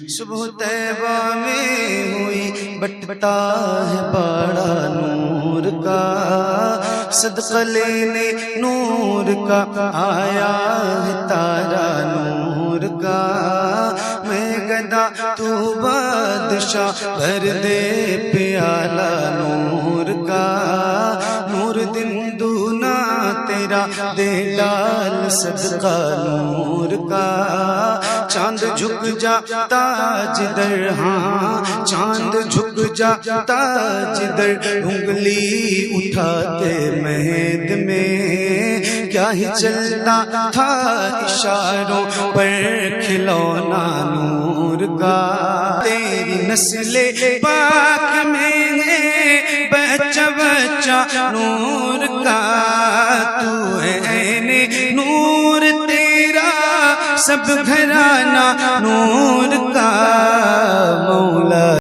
صبح طیبہ میں ہوئی بٹتا ہے بڑا نور کا، صدقہ لینے نور کا آیا ہے تارا نور کا۔ میں گدا تو بادشاہ بھر دے پیالہ نور کا، نور دن دونا تیرا دے ڈال صدقہ نور کا۔ چاند جھک جاتا جدھر، ہاں چاند جھک جاتا جدھر، انگلی اٹھاتے مہد میں کیا ہی چلتا تھا اشاروں پر کھلونا نور کا۔ تیری نسل پاک میں ہے بچہ بچہ نور کا، تو ہے نور تیرا سب گھرانہ نور کا۔